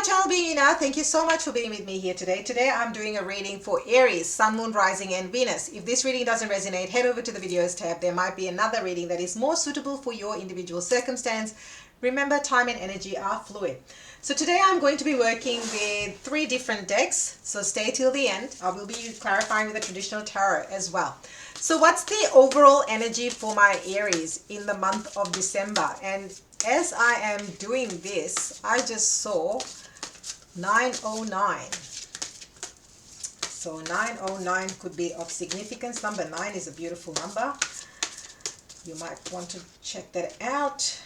channel, Beina. Thank you so much for being with me here today. Today I'm doing a reading for Aries, Sun, Moon, Rising and Venus. If this reading doesn't resonate, head over to the videos tab. There might be another reading that is more suitable for your individual circumstance. Remember, time and energy are fluid. So today I'm going to be working with 3 different decks. So stay till the end. I will be clarifying with the traditional tarot as well. So what's the overall energy for my Aries in the month of December? And as I am doing this, I just saw 909. So 909 could be of significance. Number 9 is a beautiful number. You might want to check that out.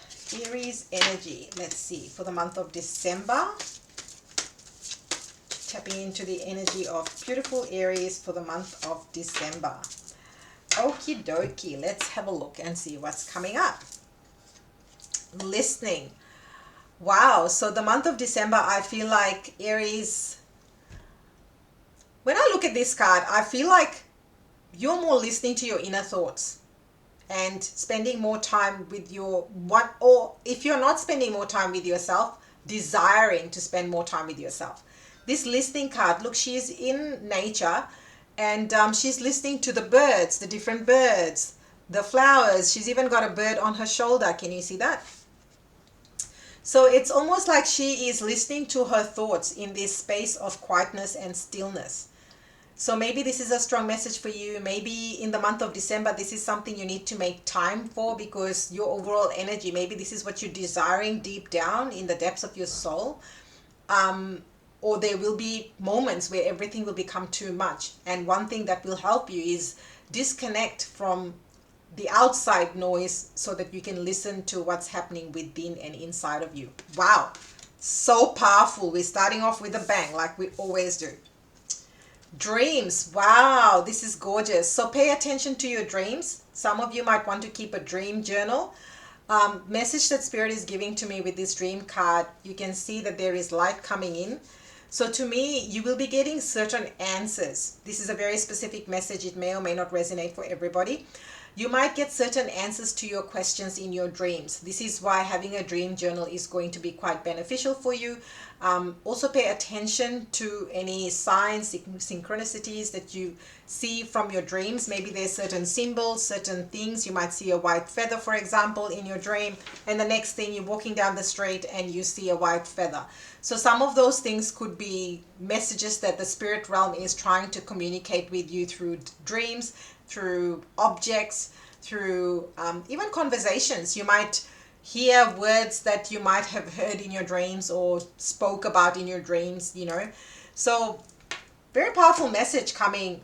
Aries energy. Let's see. For the month of December. Tapping into the energy of beautiful Aries for the month of December. Okie dokie. Let's have a look and see what's coming up. Listening. Wow. So the month of December, I feel like Aries, when I look at this card, I feel like you're more listening to your inner thoughts and spending more time with your one, or if you're not spending more time with yourself, desiring to spend more time with yourself. This listening card, look, she's in nature and she's listening to the birds, the different birds, the flowers. She's even got a bird on her shoulder. Can you see that? So it's almost like she is listening to her thoughts in this space of quietness and stillness. So maybe this is a strong message for you. Maybe in the month of December, this is something you need to make time for because your overall energy, maybe this is what you're desiring deep down in the depths of your soul. Or there will be moments where everything will become too much. And one thing that will help you is disconnect from the outside noise so that you can listen to what's happening within and inside of you. Wow, so powerful. We're starting off with a bang like we always do. Dreams. Wow, this is gorgeous. So pay attention to your dreams. Some of you might want to keep a dream journal. Message that Spirit is giving to me with this dream card. You can see that there is light coming in. So to me, you will be getting certain answers. This is a very specific message. It may or may not resonate for everybody. You might get certain answers to your questions in your dreams. This is why having a dream journal is going to be quite beneficial for you. Also pay attention to any signs, synchronicities that you see from your dreams. Maybe there's certain symbols, certain things. You might see a white feather, for example, in your dream. And the next thing, you're walking down the street and you see a white feather. So some of those things could be messages that the spirit realm is trying to communicate with you through dreams, through objects, through even conversations. You might hear words that you might have heard in your dreams or spoke about in your dreams, you know. So very powerful message coming.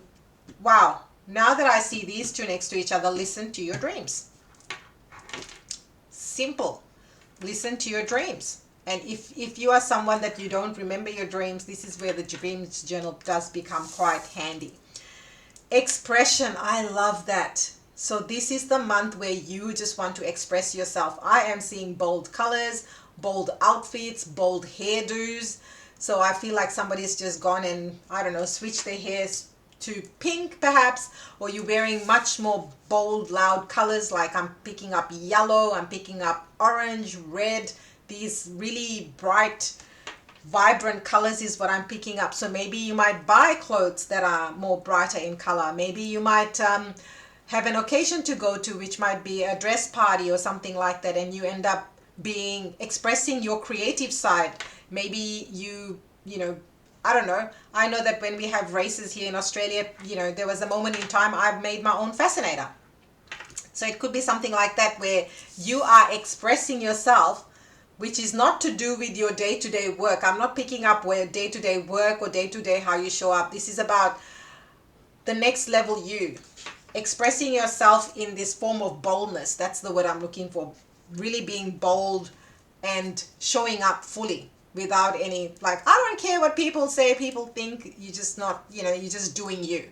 Wow. Now that I see these two next to each other, listen to your dreams. Simple. Listen to your dreams. And if you are someone that you don't remember your dreams, this is where the dreams journal does become quite handy. Expression. I love that. So this is the month where you just want to express yourself. I am seeing bold colors, bold outfits, bold hairdos. So I feel like somebody's just gone and, I don't know, switched their hairs to pink perhaps, or you're wearing much more bold, loud colors. Like I'm picking up yellow, I'm picking up orange, red, these really bright, vibrant colors is what I'm picking up. So maybe you might buy clothes that are more brighter in color. Maybe you might have an occasion to go to, which might be a dress party or something like that, and you end up expressing your creative side. Maybe you know, I don't know. I know that when we have races here in Australia, you know, there was a moment in time I've made my own fascinator. So it could be something like that where you are expressing yourself, which is not to do with your day-to-day work. I'm not picking up where day-to-day work or day-to-day how you show up. This is about the next level you. Expressing yourself in this form of boldness. That's the word I'm looking for. Really being bold and showing up fully without any, like, I don't care what people say, people think. You're just not, you know, you're just doing you,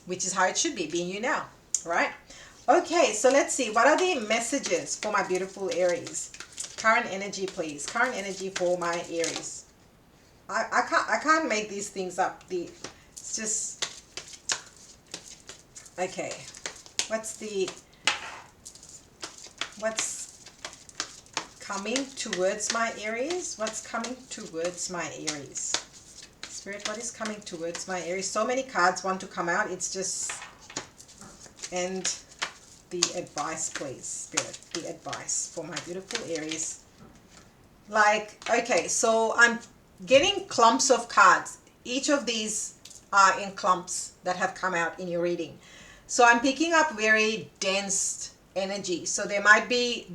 which is how it should be, being you now, right? Okay, so let's see. What are the messages for my beautiful Aries? Current energy, please. Current energy for my Aries. I can't make these things up. It's just okay. What's coming towards my Aries? What's coming towards my Aries? Spirit, what is coming towards my Aries? So many cards want to come out. It's just... And the advice, please, Spirit. The advice for my beautiful Aries. Like, okay, so I'm getting clumps of cards. Each of these are in clumps that have come out in your reading. So I'm picking up very dense energy. So there might be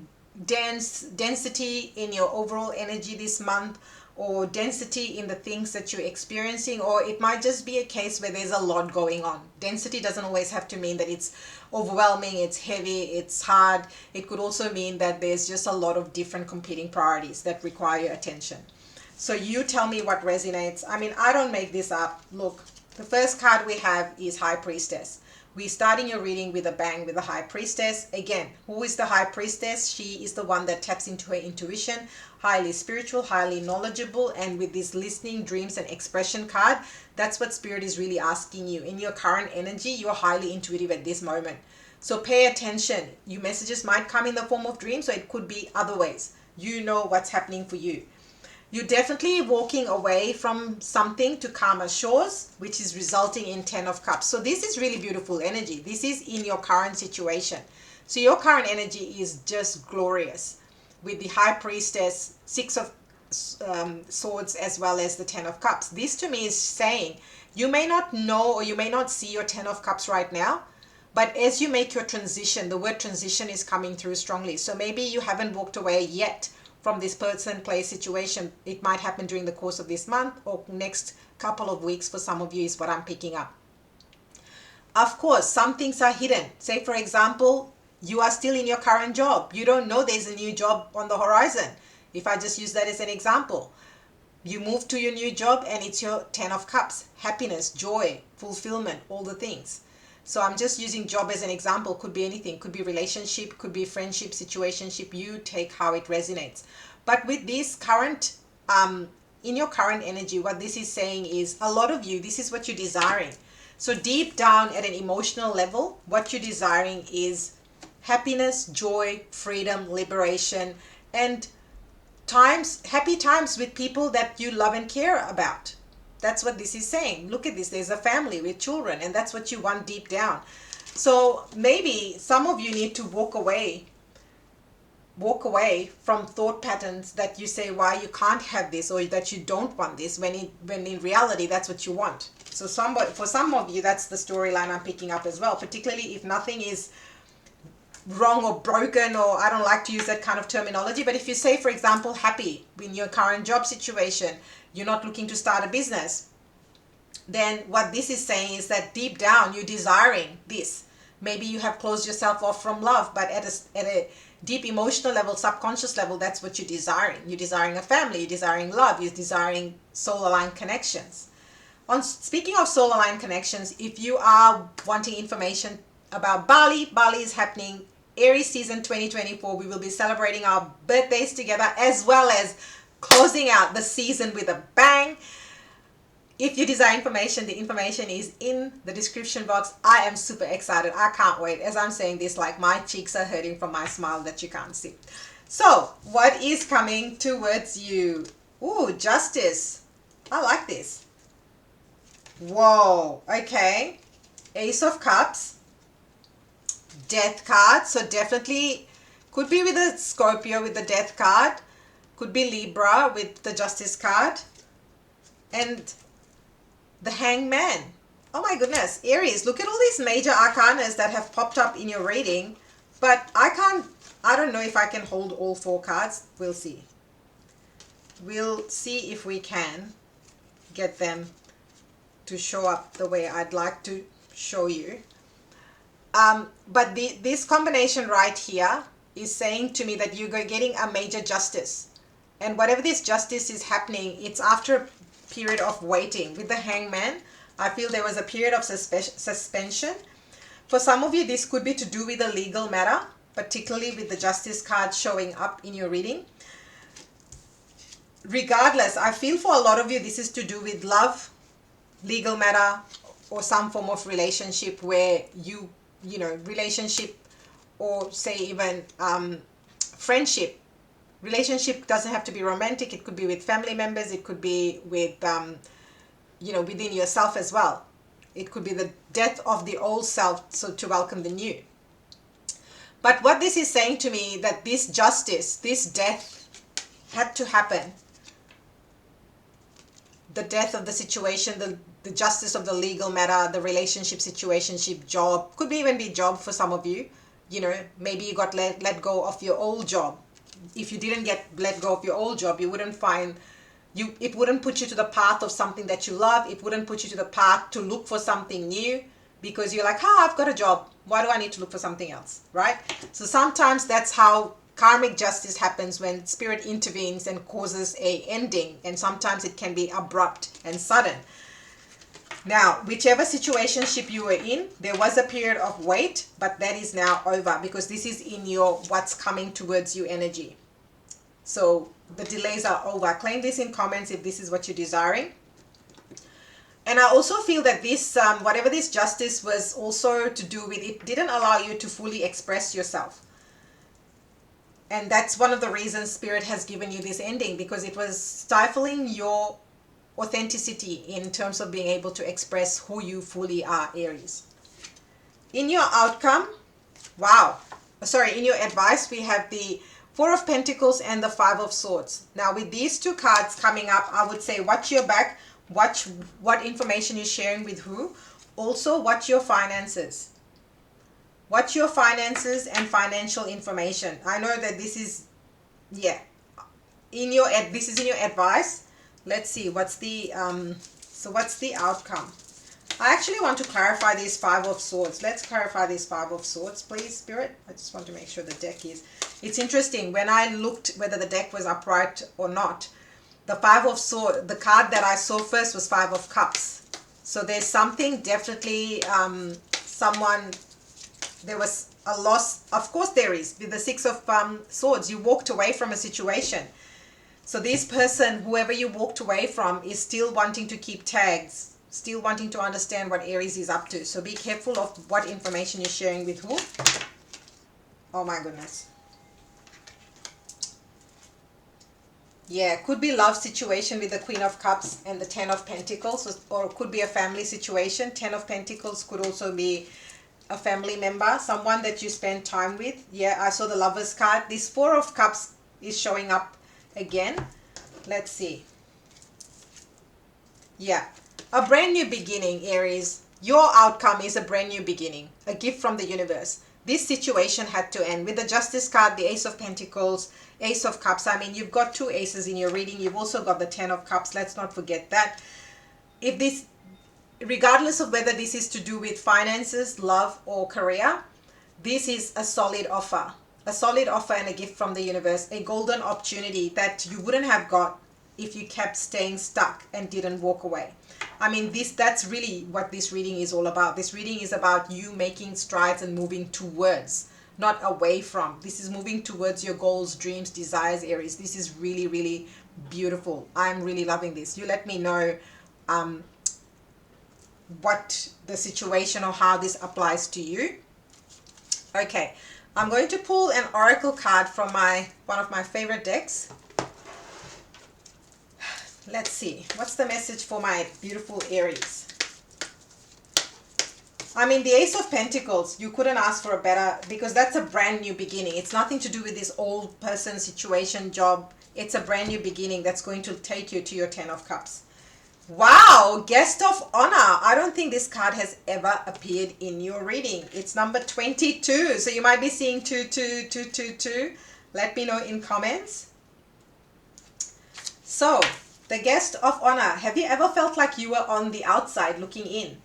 density in your overall energy this month, or density in the things that you're experiencing, or it might just be a case where there's a lot going on. Density doesn't always have to mean that it's overwhelming, it's heavy, it's hard. It could also mean that there's just a lot of different competing priorities that require your attention. So you tell me what resonates. I mean, I don't make this up. Look, the first card we have is High Priestess. We're starting your reading with a bang with the High Priestess. Again, who is the High Priestess? She is the one that taps into her intuition, highly spiritual, highly knowledgeable, and with this listening, dreams, and expression card, that's what Spirit is really asking you. In your current energy, you're highly intuitive at this moment. So pay attention. Your messages might come in the form of dreams, or it could be other ways. You know what's happening for you. You're definitely walking away from something to calmer shores, which is resulting in 10 of Cups. So this is really beautiful energy. This is in your current situation. So your current energy is just glorious with the High Priestess, 6 of Swords, as well as the 10 of Cups. This to me is saying you may not know, or you may not see your 10 of Cups right now, but as you make your transition, the word transition is coming through strongly. So maybe you haven't walked away yet from this person, place, situation. It might happen during the course of this month or next couple of weeks for some of you is what I'm picking up. Of course, some things are hidden. Say, for example, you are still in your current job. You don't know there's a new job on the horizon. If I just use that as an example, you move to your new job and it's your 10 of Cups. Happiness, joy, fulfillment, all the things. So I'm just using job as an example. Could be anything. Could be relationship, could be friendship, situationship. You take how it resonates. But with this current, in your current energy, what this is saying is a lot of you, this is what you're desiring. So deep down at an emotional level, what you're desiring is happiness, joy, freedom, liberation, and happy times with people that you love and care about. That's what this is saying. Look at this. There's a family with children, and that's what you want deep down. So maybe some of you need to walk away from thought patterns that you say why you can't have this, or that you don't want this, when in reality that's what you want. So for some of you, that's the storyline I'm picking up as well, particularly if nothing is wrong or broken, or I don't like to use that kind of terminology, but if you say, for example, happy in your current job situation, you're not looking to start a business, then what this is saying is that deep down you're desiring this. Maybe you have closed yourself off from love, but at a deep emotional level, subconscious level, that's what you're desiring. You're desiring a family, you're desiring love, you're desiring soul-aligned connections. Speaking of soul-aligned connections, if you are wanting information about Bali is happening Aries season 2024. We will be celebrating our birthdays together, as well as closing out the season with a bang. If you desire information, the information is in the description box. I am super excited. I can't wait. As I'm saying this, like my cheeks are hurting from my smile that you can't see. So what is coming towards you? Ooh, Justice. I like this. Whoa. Okay. Ace of Cups. Death card. So definitely could be with a Scorpio with the Death card. Could be Libra with the Justice card. And the Hangman. Oh my goodness. Aries, look at all these major arcanas that have popped up in your reading. But I don't know if I can hold all 4 cards. We'll see. We'll see if we can get them to show up the way I'd like to show you. But this combination right here is saying to me that you're getting a major justice. And whatever this justice is happening, it's after a period of waiting. With the Hangman, I feel there was a period of suspension. For some of you, this could be to do with a legal matter, particularly with the Justice card showing up in your reading. Regardless, I feel for a lot of you, this is to do with love, legal matter, or some form of relationship where relationship, or say even friendship Relationship doesn't have to be romantic. It could be with family members. It could be with, within yourself as well. It could be the death of the old self, so to welcome the new. But what this is saying to me, that this justice, this death had to happen. The death of the situation, the justice of the legal matter, the relationship, situationship, job, could even be job for some of you. Maybe you got let go of your old job. If you didn't get let go of your old job, you wouldn't find it wouldn't put you to the path of something that you love. It wouldn't put you to the path to look for something new, because you're like, I've got a job. Why do I need to look for something else? Right? So sometimes that's how karmic justice happens, when spirit intervenes and causes a ending. And sometimes it can be abrupt and sudden. Now, whichever situationship you were in, there was a period of wait, but that is now over, because this is in your what's coming towards you energy. So the delays are over. Claim this in comments if this is what you're desiring. And I also feel that this, whatever this justice was also to do with, it didn't allow you to fully express yourself. And that's one of the reasons Spirit has given you this ending, because it was stifling your authenticity in terms of being able to express who you fully are, Aries. In your outcome, in your advice, we have the Four of Pentacles and the Five of Swords. Now, with these two cards coming up, I would say watch your back, watch what information you're sharing with who. Also, watch your finances. Watch your finances and financial information. I know that this is, this is in your advice. Let's see, what's the outcome? I actually want to clarify these Five of Swords. Let's clarify these Five of Swords, please, Spirit. I just want to make sure the deck is... It's interesting, when I looked whether the deck was upright or not, the Five of Swords, the card that I saw first was Five of Cups. So there's something definitely, there was a loss. Of course there is. With the Six of Swords, you walked away from a situation. So this person, whoever you walked away from, is still wanting to keep tags, still wanting to understand what Aries is up to. So be careful of what information you're sharing with who. Oh my goodness. Yeah, could be love situation with the Queen of Cups and the Ten of Pentacles, or it could be a family situation. Ten of Pentacles could also be a family member, someone that you spend time with. Yeah, I saw the Lovers card. This Four of Cups is showing up again. Let's see. Yeah, a brand new beginning, Aries. Your outcome is a brand new beginning, a gift from the universe. This situation had to end. With the Justice card, the Ace of Pentacles, Ace of Cups. I mean, you've got two aces in your reading. You've also got the Ten of Cups. Let's not forget that. If this, regardless of whether this is to do with finances, love, or career, this is a solid offer. A solid offer and a gift from the universe. A golden opportunity that you wouldn't have got if you kept staying stuck and didn't walk away. I mean, that's really what this reading is all about. This reading is about you making strides and moving towards, not away from. This is moving towards your goals, dreams, desires, Aries. This is really, really beautiful. I'm really loving this. You let me know what the situation or how this applies to you. Okay, I'm going to pull an oracle card from one of my favorite decks. Let's see, what's the message for my beautiful Aries? I mean, the Ace of Pentacles, you couldn't ask for a better, because that's a brand new beginning. It's nothing to do with this old person situation, job. It's a brand new beginning that's going to take you to your Ten of Cups. Wow, Guest of Honor. I don't think this card has ever appeared in your reading. It's number 22. So you might be seeing 222222. Let me know in comments. So, the Guest of Honor. Have you ever felt like you were on the outside looking in?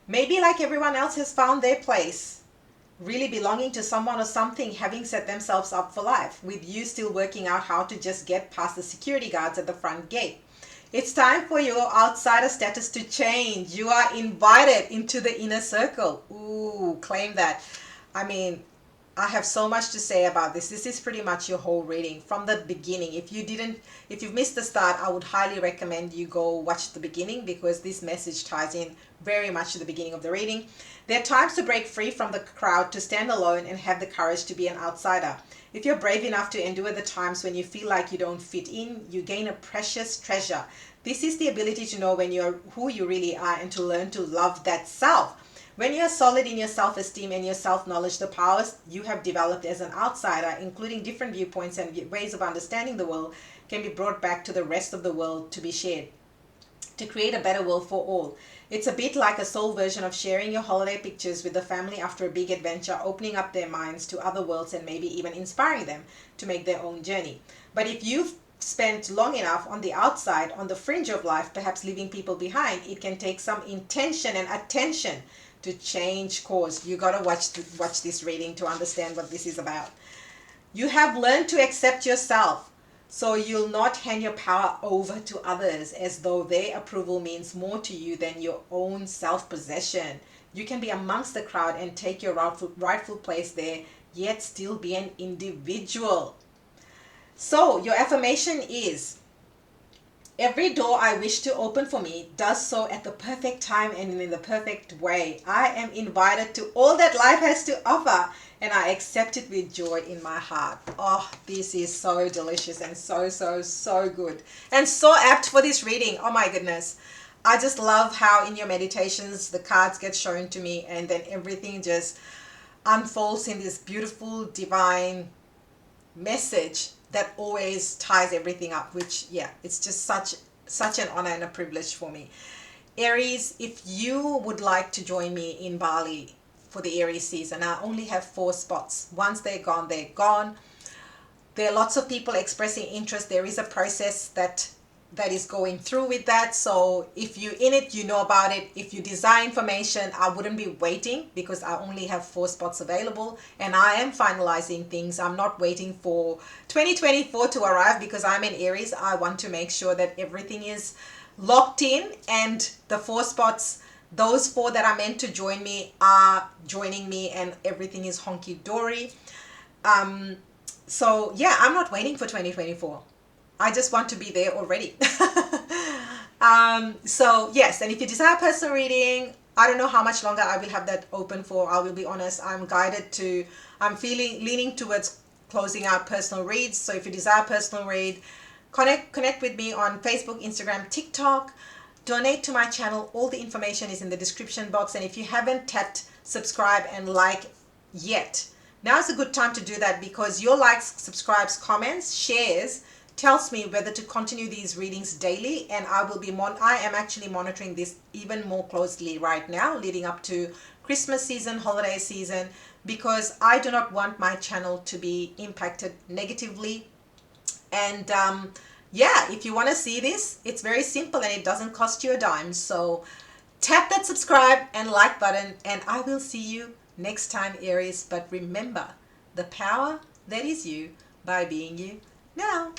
Maybe like everyone else has found their place, really belonging to someone or something, having set themselves up for life, with you still working out how to just get past the security guards at the front gate. It's time for your outsider status to change. You are invited into the inner circle. Ooh, claim that. I mean, I have so much to say about this. This is pretty much your whole reading from the beginning. If you've missed the start, I would highly recommend you go watch the beginning, because this message ties in very much to the beginning of the reading. There are times to break free from the crowd, to stand alone and have the courage to be an outsider. If you're brave enough to endure the times when you feel like you don't fit in, you gain a precious treasure. This is the ability to know when you're who you really are, and to learn to love that self. When you are solid in your self-esteem and your self-knowledge, the powers you have developed as an outsider, including different viewpoints and ways of understanding the world, can be brought back to the rest of the world to be shared, to create a better world for all. It's a bit like a soul version of sharing your holiday pictures with the family after a big adventure, opening up their minds to other worlds and maybe even inspiring them to make their own journey. But if you've spent long enough on the outside, on the fringe of life, perhaps leaving people behind, it can take some intention and attention to change course. You got to watch this reading to understand what this is about. You have learned to accept yourself, so you'll not hand your power over to others as though their approval means more to you than your own self-possession. You can be amongst the crowd and take your rightful place there, yet still be an individual. So your affirmation is: every door I wish to open for me does so at the perfect time and in the perfect way. I am invited to all that life has to offer, and I accept it with joy in my heart. Oh, this is so delicious and so, so, so good. And so apt for this reading. Oh my goodness. I just love how in your meditations the cards get shown to me, and then everything just unfolds in this beautiful divine message that always ties everything up, which, yeah, it's just such an honor and a privilege for me. Aries, if you would like to join me in Bali for the Aries season, I only have 4 spots. Once they're gone, they're gone. There are lots of people expressing interest. There is a process that is going through with that. So if you're in it, you know about it. If you desire information, I wouldn't be waiting, because I only have 4 spots available and I am finalizing things. I'm not waiting for 2024 to arrive, because I'm in Aries. I want to make sure that everything is locked in, and the 4 spots, those 4 that are meant to join me are joining me, and everything is honky-dory. So yeah, I'm not waiting for 2024. I just want to be there already. So yes, and if you desire personal reading, I don't know how much longer I will have that open for. I will be honest, I'm leaning towards closing out personal reads. So if you desire personal read, connect with me on Facebook, Instagram, TikTok. Donate to my channel. All the information is in the description box. And if you haven't tapped subscribe and like yet, now is a good time to do that, because your likes, subscribes, comments, shares tells me whether to continue these readings daily, and I am actually monitoring this even more closely right now, leading up to Christmas season, holiday season, because I do not want my channel to be impacted negatively. And yeah, if you want to see this, it's very simple and it doesn't cost you a dime. So tap that subscribe and like button, and I will see you next time, Aries. But remember, the power that is you by being you now.